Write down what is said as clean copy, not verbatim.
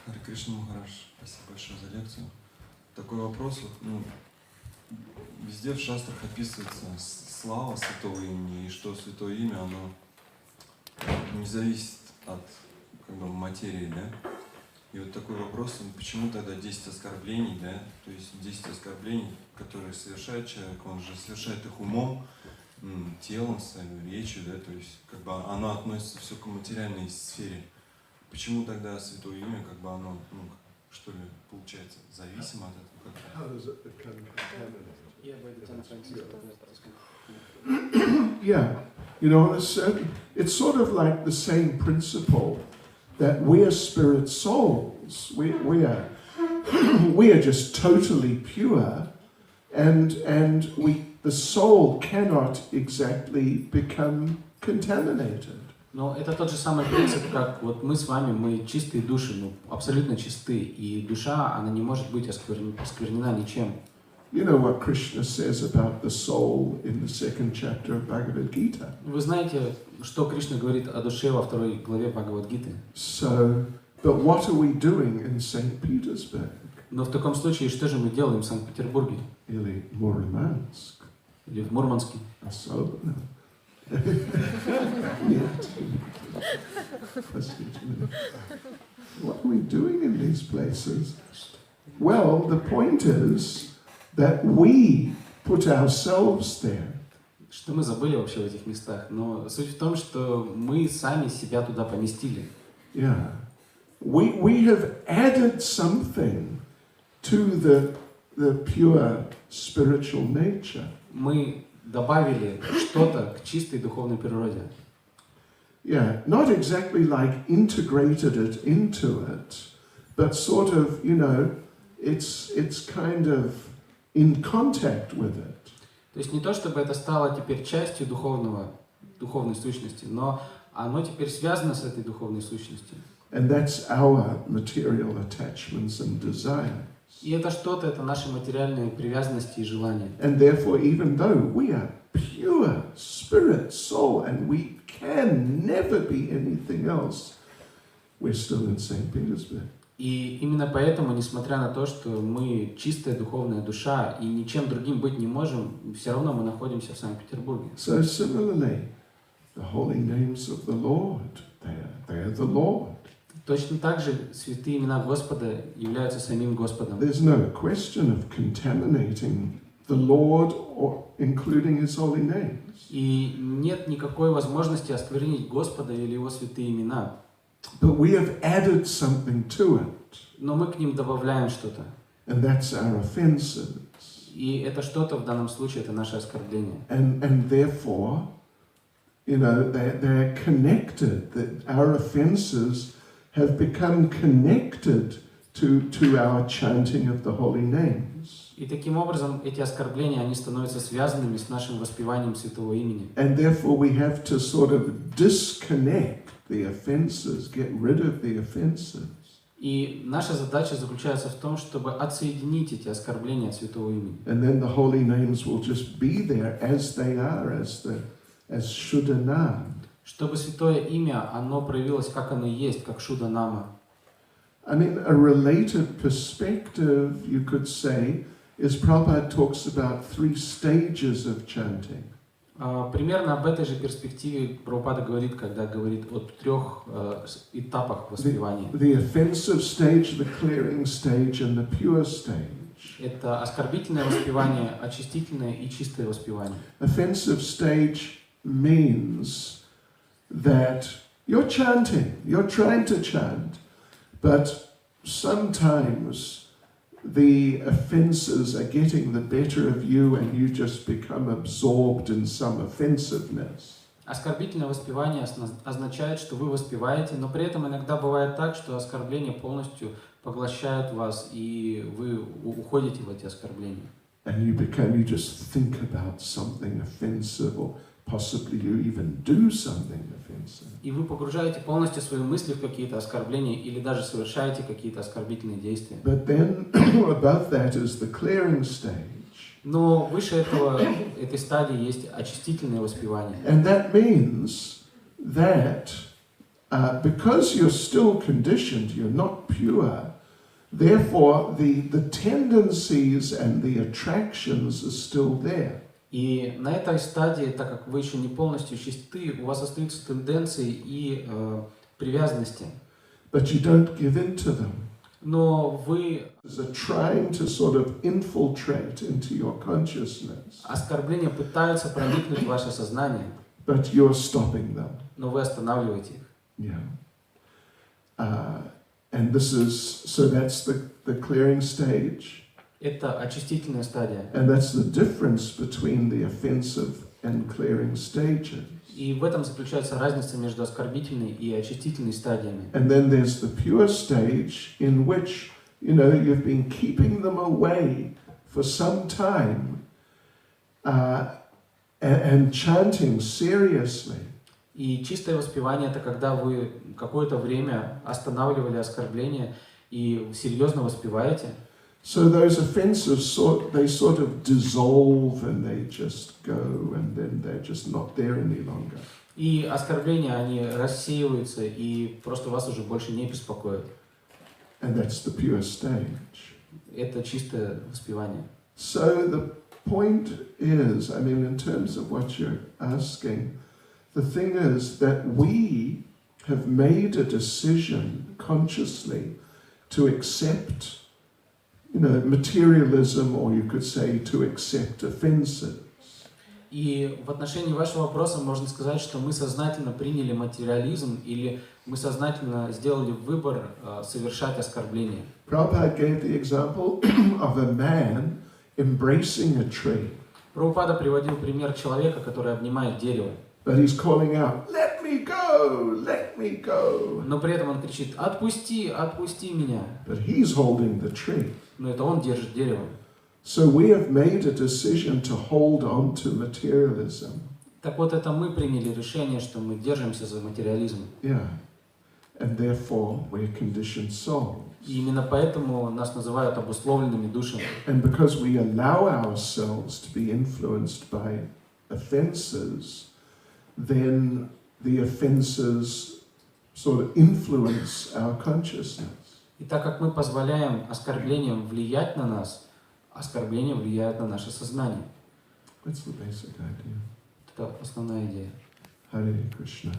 Харе Кришна Махарадж, спасибо большое за лекцию. Такой вопрос. Везде в шастрах описывается слава Святого Имени, и что Святое Имя, оно не зависит от материи, да? И вот такой вопрос, почему тогда 10 оскорблений, да? То есть 10 оскорблений, которые совершает человек, он же совершает их умом, телом своим, речью, да? То есть оно относится все к материальной сфере. Почему тогда Святое Имя, оно, что ли, получается, зависимо от этого? Yeah, you know, it's sort of like the same principle that we are spirit souls. We are just totally pure, and the soul cannot exactly become contaminated. Но это тот же самый принцип, как вот мы с вами, мы чистые души, абсолютно чисты, и душа, она не может быть осквернена ничем. You know what Krishna says about the soul in the second chapter of Bhagavad Gita. Вы знаете, что Кришна говорит о душе во второй главе Бхагавад-гиты? So, but what are we doing in St. Petersburg? Но в таком случае, что же мы делаем в Санкт-Петербурге? Или Murmansk? Или в Мурманске? Особенно. What are we doing in these places? Well, the point is that we put ourselves there. Что мы забыли вообще в этих местах? Но суть в том, что мы сами себя туда поместили. Yeah. We have added something to the pure spiritual nature. Мы добавили что-то к чистой духовной природе. Yeah, not exactly like integrated it into it, but sort of, you know, it's kind of in contact with it. То есть не то, чтобы это стало теперь частью духовной сущности, но оно теперь связано с этой духовной сущностью. And that's our material attachments and desires. И это что-то, это наши материальные привязанности и желания. And therefore, even though we are pure spirit, soul, and we can never be anything else, we're still in St. Petersburg. И именно поэтому, несмотря на то, что мы чистая духовная душа и ничем другим быть не можем, все равно мы находимся в Санкт-Петербурге. So similarly, the holy names of the Lord, they are the Lord. Точно так же святые имена Господа являются самим Господом. There's no question of contaminating the Lord or including His holy names. И нет никакой возможности осквернить Господа или Его святые имена. But we have added something to it. Но мы к ним добавляем что-то. And that's our offenses. И это что-то в данном случае, это наше оскорбление. And therefore, you know, they're connected. That our offenses have become connected to our chanting of the holy names. И таким образом эти оскорбления, они становятся связанными с нашим воспеванием Святого Имени. And therefore we have to sort of disconnect the offenses, get rid of the offenses. И наша задача заключается в том, чтобы отсоединить эти оскорбления от Святого Имени. And then the holy names will just be there as they are, as shuddha. Чтобы Святое Имя, оно проявилось, как оно есть, как шуддха нама. I mean, a related perspective, you could say, is Prabhupada talks about 3 stages of chanting. Примерно об этой же перспективе Прабхупада говорит, когда говорит о 3 этапах воспевания. The offensive stage, the clearing stage, and the pure stage. Это оскорбительное воспевание, очистительное и чистое воспевание. Offensive stage means that you're chanting, you're trying to chant, but sometimes the offenses are getting the better of you and you just become absorbed in some offensiveness. Оскорбительное воспевание означает, что вы воспеваете, но при этом иногда бывает так, что оскорбления полностью поглощают вас, и вы уходите в эти оскорбления. And you just think about something offensive, or possibly you even do something offensive. И вы погружаете полностью свои мысли в какие-то оскорбления или даже совершаете какие-то оскорбительные действия. But then above that is the clearing stage. Но выше этой стадии есть очистительное воспевание. And that means that because you're still conditioned, you're not pure, therefore the tendencies and the attractions are still there. И на этой стадии, так как вы еще не полностью чисты, у вас остаются тенденции и привязанности. But you don't give in to them. Но вы... They're trying to sort of infiltrate into your consciousness. Оскорбления пытаются проникнуть в ваше сознание. But you're stopping them. Но вы останавливаете их. Yeah. And this is, so that's the clearing stage. Это очистительная стадия. And that's the difference between the offensive and clearing stages. И в этом заключается разница между оскорбительной и очистительной стадиями. And then there's the pure stage in which, you know, you've been keeping them away for some time and chanting seriously. И чистое воспевание — это когда вы какое-то время останавливали оскорбления и серьезно воспеваете. So those offensives, they sort of dissolve and they just go and then they're just not there any longer. И оскорбления, они рассеиваются и просто вас уже больше не беспокоят. And that's the pure stage. Это чистое воспевание. So the point is, I mean, in terms of what you're asking, the thing is that we have made a decision consciously to accept, you know, materialism, or you could say to accept offenses. И в отношении вашего вопроса можно сказать, что мы сознательно приняли материализм или мы сознательно сделали выбор совершать оскорбление. Prabhupada gave the example of a man embracing a tree. Прабхупада приводил пример человека, который обнимает дерево. But he's calling out, "Let me go, let me go." Но при этом он кричит: "Отпусти, отпусти меня." But he's holding the tree. Но это он держит дерево. So we have made a decision to hold on to materialism. Так вот, это мы приняли решение, что мы держимся за материализм. Yeah. And therefore we're conditioned souls. И именно поэтому нас называют обусловленными душами. And because we allow ourselves to be influenced by offenses, then the offenses sort of influence our consciousness. И так как мы позволяем оскорблениям влиять на нас, оскорбления влияют на наше сознание. That's the basic idea. Это основная идея. Hare Krishna.